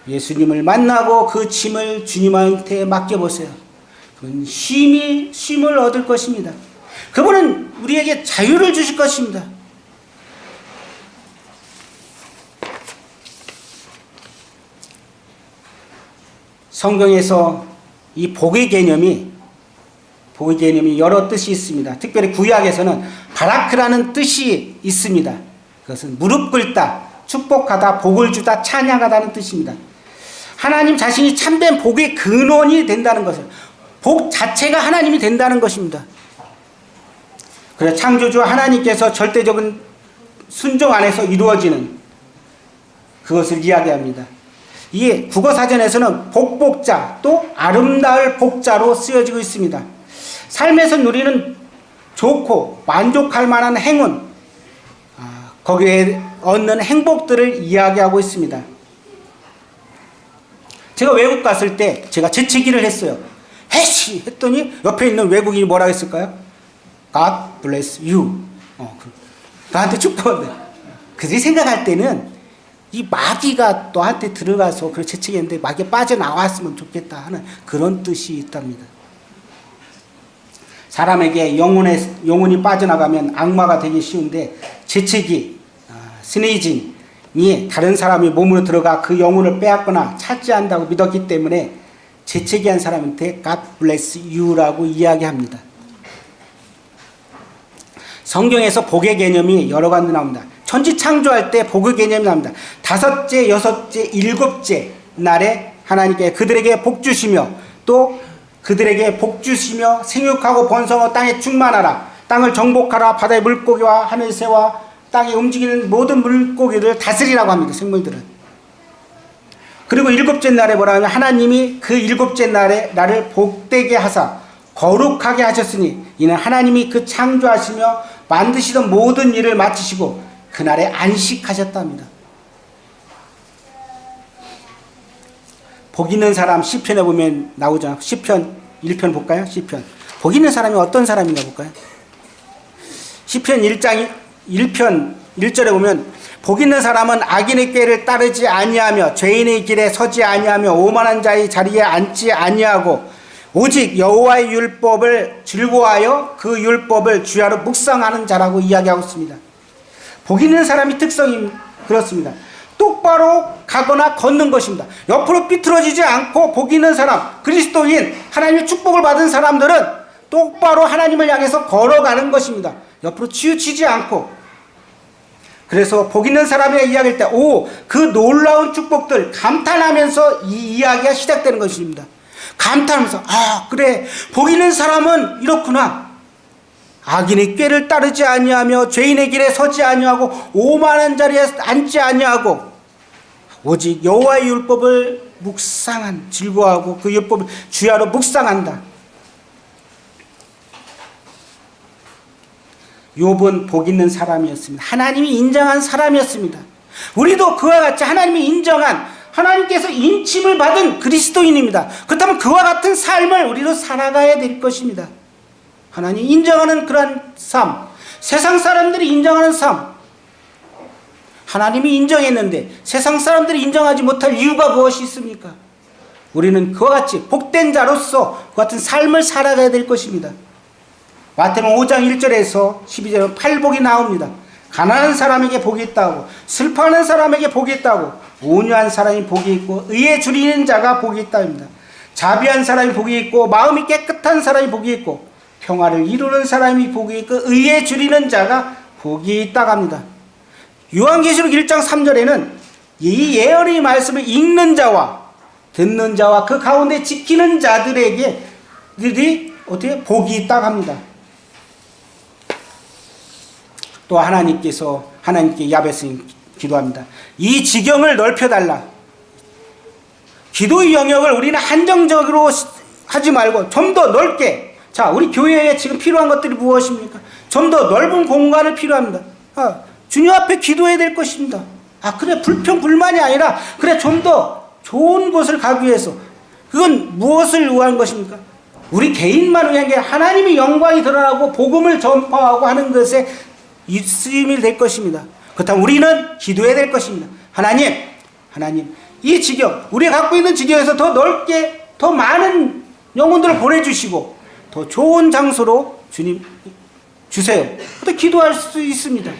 예수님을 만나고 그 짐을 주님한테 맡겨보세요. 그분 쉼을 얻을 것입니다. 그분은 우리에게 자유를 주실 것입니다. 성경에서 이 복의 개념이 여러 뜻이 있습니다. 특별히 구약에서는 바라크라는 뜻이 있습니다. 그것은 무릎 꿇다, 축복하다, 복을 주다, 찬양하다는 뜻입니다. 하나님 자신이 참된 복의 근원이 된다는 것을, 복 자체가 하나님이 된다는 것입니다. 그래서 창조주 하나님께서 절대적인 순종 안에서 이루어지는 그것을 이야기합니다. 이 국어사전에서는 복복자 또 아름다울 복자로 쓰여지고 있습니다. 삶에서 누리는 좋고 만족할 만한 행운, 거기에 얻는 행복들을 이야기하고 있습니다. 제가 외국 갔을 때 제가 재채기를 했어요. 해시 했더니 옆에 있는 외국인이 뭐라고 했을까요? God bless you. 나한테 축복한다. 그들이 생각할 때는 이 마귀가 너한테 들어가서 그걸 재채기했는데 마귀가 빠져나왔으면 좋겠다 하는 그런 뜻이 있답니다. 사람에게 영혼이 빠져나가면 악마가 되기 쉬운데 재채기, 스네이징이 다른 사람의 몸으로 들어가 그 영혼을 빼앗거나 차지한다고 믿었기 때문에 재채기한 사람한테 God bless you라고 이야기합니다. 성경에서 복의 개념이 여러 가지 나옵니다. 천지 창조할 때 복의 개념이 나옵니다. 5째, 6째, 7째 날에 하나님께 그들에게 복 주시며 또 그들에게 복 주시며 생육하고 번성하고 땅에 충만하라. 땅을 정복하라. 바다의 물고기와 하늘 새와 땅에 움직이는 모든 물고기를 다스리라고 합니다. 생물들은. 그리고 7째 날에 뭐라 하면 하나님이 그 7째 날에 나를 복되게 하사 거룩하게 하셨으니 이는 하나님이 그 창조하시며 만드시던 모든 일을 마치시고 그날에 안식하셨답니다. 복 있는 사람 시편에 보면 나오죠. 시편 1편 볼까요? 시편. 복 있는 사람이 어떤 사람인가 볼까요? 시편 1장 1편 1절에 보면 복 있는 사람은 악인의 꾀를 따르지 아니하며 죄인의 길에 서지 아니하며 오만한 자의 자리에 앉지 아니하고 오직 여호와의 율법을 즐거워하여 그 율법을 주야로 묵상하는 자라고 이야기하고 있습니다. 복 있는 사람이 특성이 그렇습니다. 똑바로 가거나 걷는 것입니다. 옆으로 삐뚤어지지 않고 복 있는 사람, 그리스도인, 하나님의 축복을 받은 사람들은 똑바로 하나님을 향해서 걸어가는 것입니다. 옆으로 치우치지 않고. 그래서 복 있는 사람이라 이야기할 때 그 놀라운 축복들 감탄하면서 이 이야기가 시작되는 것입니다. 감탄하면서 그래, 복 있는 사람은 이렇구나. 악인의 꾀를 따르지 아니하며 죄인의 길에 서지 아니하고 오만한 자리에 앉지 아니하고 오직 여호와의 율법을 즐거워하고 그 율법을 주야로 묵상한다. 욥은 복 있는 사람이었습니다. 하나님이 인정한 사람이었습니다. 우리도 그와 같이 하나님이 인정한, 하나님께서 인침을 받은 그리스도인입니다. 그렇다면 그와 같은 삶을 우리도 살아가야 될 것입니다. 하나님 인정하는 그러한 삶, 세상 사람들이 인정하는 삶, 하나님이 인정했는데 세상 사람들이 인정하지 못할 이유가 무엇이 있습니까? 우리는 그와 같이 복된 자로서 그 같은 삶을 살아가야 될 것입니다. 마태복음 5장 1절에서 12절은 팔복이 나옵니다. 가난한 사람에게 복이 있다고, 슬퍼하는 사람에게 복이 있다고, 온유한 사람이 복이 있고 의에 줄이는 자가 복이 있다입니다. 자비한 사람이 복이 있고 마음이 깨끗한 사람이 복이 있고 평화를 이루는 사람이 복이 있고 의에 줄이는 자가 복이 있다고 합니다. 요한계시록 1장 3절에는 이 예언의 말씀을 읽는 자와 듣는 자와 그 가운데 지키는 자들에게 어떻게 복이 있다고 합니다. 또 하나님께 야베스는 기도합니다. 이 지경을 넓혀달라. 기도의 영역을 우리는 한정적으로 하지 말고 좀 더 넓게. 자, 우리 교회에 지금 필요한 것들이 무엇입니까? 좀 더 넓은 공간을 필요합니다. 주님 앞에 기도해야 될 것입니다. 그래, 불평불만이 아니라 그래, 좀 더 좋은 곳을 가기 위해서. 그건 무엇을 위한 것입니까? 우리 개인만 위한 게 하나님의 영광이 드러나고 복음을 전파하고 하는 것에 쓰임이 될 것입니다. 그렇다면 우리는 기도해야 될 것입니다. 하나님, 이 지경, 우리가 갖고 있는 지경에서 더 넓게, 더 많은 영혼들을 보내주시고 더 좋은 장소로 주님 주세요. 또 기도할 수 있습니다.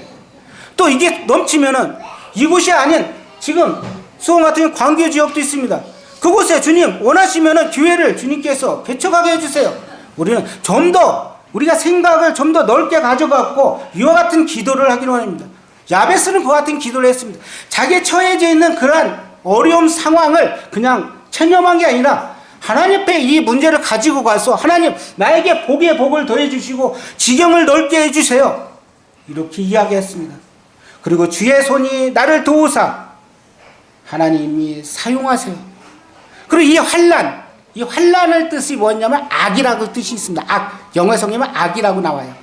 또 이게 넘치면은 이곳이 아닌 지금 수원 같은 광교 지역도 있습니다. 그곳에 주님 원하시면은 교회를 주님께서 개척하게 해주세요. 우리는 좀 더 우리가 생각을 좀 더 넓게 가져갖고 이와 같은 기도를 하기로 합니다. 야베스는 그와 같은 기도를 했습니다. 자기에 처해져 있는 그러한 어려움 상황을 그냥 체념한 게 아니라 하나님 앞에 이 문제를 가지고 가서 하나님, 나에게 복의 복을 더해 주시고 지경을 넓게 해주세요. 이렇게 이야기했습니다. 그리고 주의 손이 나를 도우사 하나님이 사용하세요. 그리고 이 환난의 뜻이 뭐냐면 악이라고 뜻이 있습니다. 영어 성경에는 악이라고 나와요.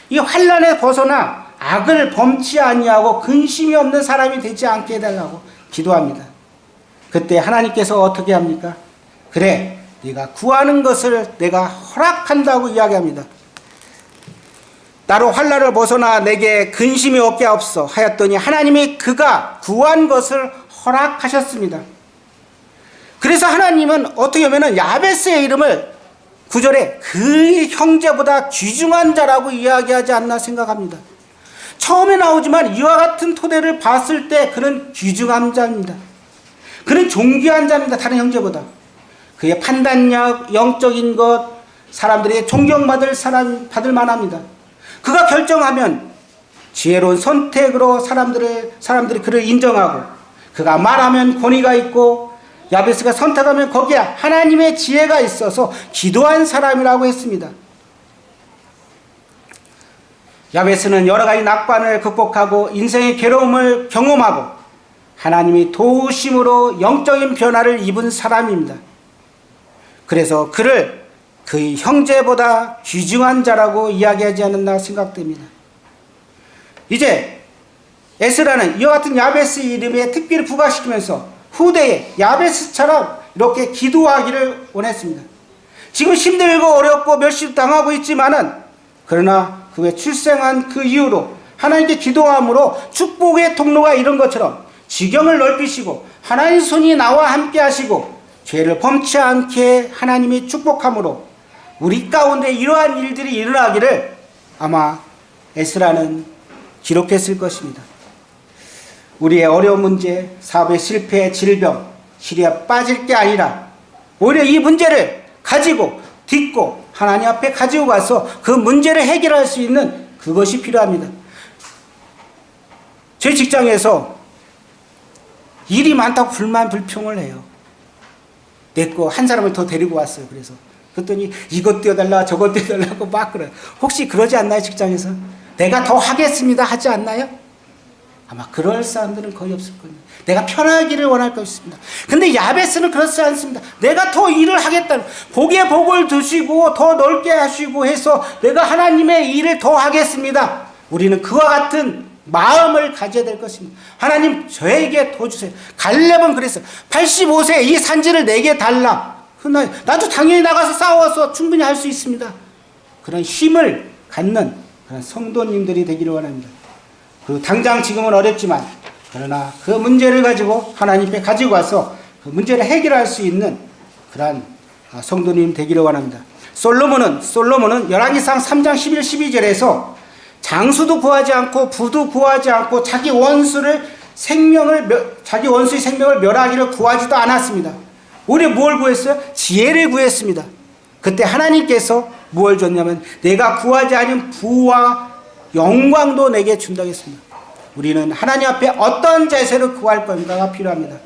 이 환난에 벗어나 악을 범치 아니하고 근심이 없는 사람이 되지 않게 해달라고 기도합니다. 그때 하나님께서 어떻게 합니까? 그래, 네가 구하는 것을 내가 허락한다고 이야기합니다. 나로 환난을 벗어나 내게 근심이 없게 하옵소서 하였더니 하나님이 그가 구한 것을 허락하셨습니다. 그래서 하나님은 어떻게 보면 야베스의 이름을 9절에 그 형제보다 귀중한 자라고 이야기하지 않나 생각합니다. 처음에 나오지만 이와 같은 토대를 봤을 때 그는 귀중한 자입니다. 그는 존귀한 자입니다. 다른 형제보다. 그의 판단력, 영적인 것, 사람들에게 받을 만합니다. 그가 결정하면 지혜로운 선택으로 사람들이 그를 인정하고, 그가 말하면 권위가 있고, 야베스가 선택하면 거기에 하나님의 지혜가 있어서 기도한 사람이라고 했습니다. 야베스는 여러 가지 난관을 극복하고 인생의 괴로움을 경험하고 하나님이 도우심으로 영적인 변화를 입은 사람입니다. 그래서 그를 그의 형제보다 귀중한 자라고 이야기하지 않았나 생각됩니다. 이제 에스라는 이와 같은 야베스 이름에 특별히 부각시키면서 후대에 야베스처럼 이렇게 기도하기를 원했습니다. 지금 힘들고 어렵고 멸시당하고 있지만은 그러나 그의 출생한 그 이후로 하나님께 기도함으로 축복의 통로가 이런 것처럼 지경을 넓히시고 하나님의 손이 나와 함께 하시고 죄를 범치 않게 하나님이 축복함으로 우리 가운데 이러한 일들이 일어나기를 아마 에스라는 기록했을 것입니다. 우리의 어려운 문제, 사업의 실패, 질병, 시리에 빠질 게 아니라 오히려 이 문제를 가지고 딛고 하나님 앞에 가지고 가서 그 문제를 해결할 수 있는 그것이 필요합니다. 제 직장에서 일이 많다고 불만 불평을 해요. 내 거 한 사람을 더 데리고 왔어요. 그랬더니 이것 떼어달라 저것 떼어달라고 막 그래요. 혹시 그러지 않나요? 직장에서 내가 더 하겠습니다 하지 않나요? 아마 그럴 사람들은 거의 없을 겁니다. 내가 편하기를 원할 것입니다. 근데 야베스는 그렇지 않습니다. 내가 더 일을 하겠다. 복에 복을 두시고 더 넓게 하시고 해서 내가 하나님의 일을 더 하겠습니다. 우리는 그와 같은 마음을 가져야 될 것입니다. 하나님 저에게 더 주세요. 갈렙은 그랬어요. 85세 이 산지를 내게 달라. 나도 당연히 나가서 싸워서 충분히 할 수 있습니다. 그런 힘을 갖는 그런 성도님들이 되기를 원합니다. 그리고 당장 지금은 어렵지만 그러나 그 문제를 가지고 하나님께 가지고 와서 그 문제를 해결할 수 있는 그러한 성도님 되기를 원합니다. 솔로몬은 열왕기상 3장 11, 12절에서 장수도 구하지 않고 부도 구하지 않고 자기 원수의 생명을 멸하기를 구하지도 않았습니다. 오히려 뭘 구했어요? 지혜를 구했습니다. 그때 하나님께서 무엇을 줬냐면 내가 구하지 않은 부와 영광도 내게 준다고 했습니다. 우리는 하나님 앞에 어떤 자세로 구할 건가가 필요합니다.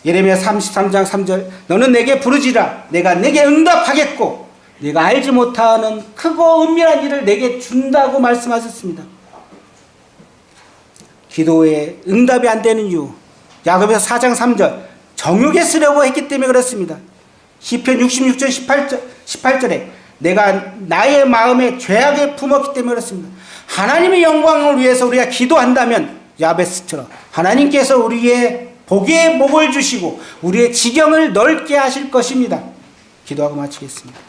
예레미야 33장 3절 너는 내게 부르지라 내가 내게 응답하겠고 내가 알지 못하는 크고 은밀한 일을 내게 준다고 말씀하셨습니다. 기도에 응답이 안 되는 이유 야고보서 4장 3절 정욕에 쓰려고 했기 때문에 그렇습니다. 시편 66편 18절에 내가 나의 마음에 죄악을 품었기 때문에 그렇습니다. 하나님의 영광을 위해서 우리가 기도한다면 야베스처럼 하나님께서 우리의 복에 복을 주시고 우리의 지경을 넓게 하실 것입니다. 기도하고 마치겠습니다.